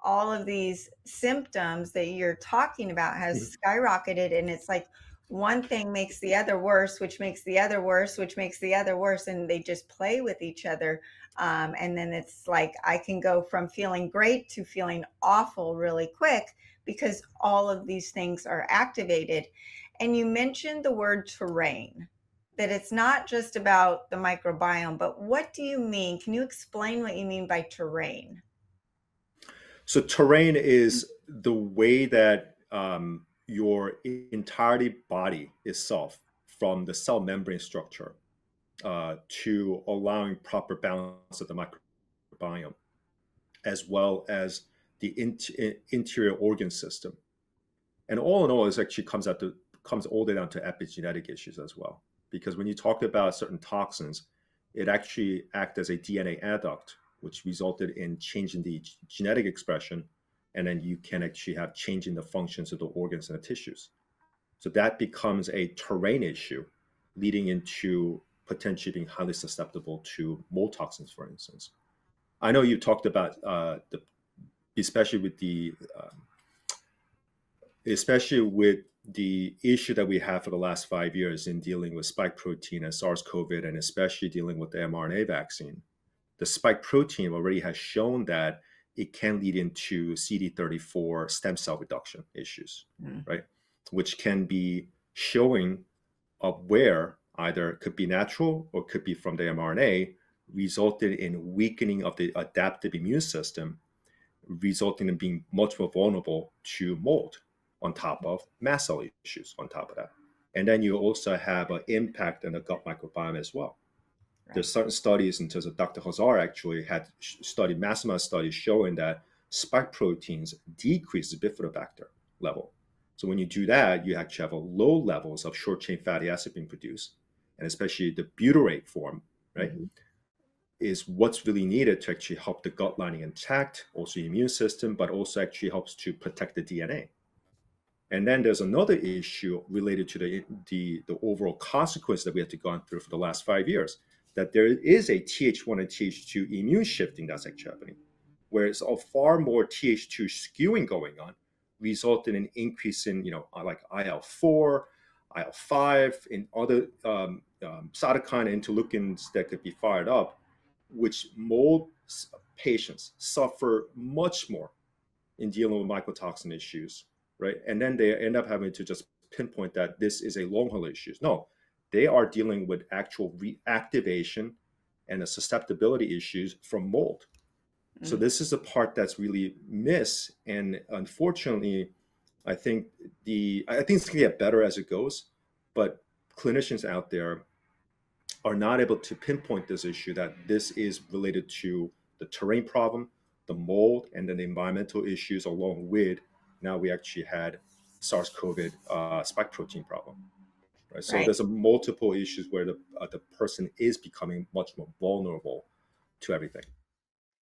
all of these symptoms that you're talking about Mhm. has skyrocketed, and it's like one thing makes the other worse, which makes the other worse, which makes the other worse, and they just play with each other. And then it's like I can go from feeling great to feeling awful really quick because all of these things are activated. And you mentioned the word terrain, that it's not just about the microbiome, but what do you mean? Can you explain what you mean by terrain? So terrain is the way that your entirety body itself, from the cell membrane structure to allowing proper balance of the microbiome, as well as the interior organ system. And all in all, it actually comes all the way down to epigenetic issues as well. Because when you talk about certain toxins, it actually acts as a DNA adduct, which resulted in changing the genetic expression, and then you can actually have change in the functions of the organs and the tissues. So that becomes a terrain issue, leading into potentially being highly susceptible to mold toxins, for instance. I know you talked about especially with the especially with the issue that we have for the last 5 years in dealing with spike protein and SARS-CoV, and especially dealing with the mRNA vaccine. The spike protein already has shown that it can lead into CD34 stem cell reduction issues, Mm. right? Which can be showing of where either it could be natural or could be from the mRNA, resulted in weakening of the adaptive immune system, resulting in being much more vulnerable to mold on top of mast cell issues on top of that. And then you also have an impact on the gut microbiome as well. Right. There's certain studies in terms of Dr. Hazar actually had studied massive amount of studies showing that spike proteins decrease the bifidobacter level. So when you do that, you actually have a low levels of short chain fatty acid being produced, and especially the butyrate form, right? Mhm. Is what's really needed to actually help the gut lining intact, also the immune system, but also actually helps to protect the DNA. And then there's another issue related to the overall consequence that we have to go through for the last 5 years, that there is a Th1 and Th2 immune shifting that's actually happening, where it's a far more Th2 skewing going on, resulting in increase in, like IL-4, IL-5, and other cytokine interleukins that could be fired up, which mold patients suffer much more in dealing with mycotoxin issues, right? And then they end up having to just pinpoint that this is a long haul issue. No, they are dealing with actual reactivation and the susceptibility issues from mold. So Mm. this is a part that's really missed, and unfortunately, I think I think it's gonna get better as it goes, but clinicians out there are not able to pinpoint this issue, that this is related to the terrain problem, the mold, and then the environmental issues, along with now we actually had SARS-CoV spike protein problem. Right? So Right. there's a multiple issues where the person is becoming much more vulnerable to everything.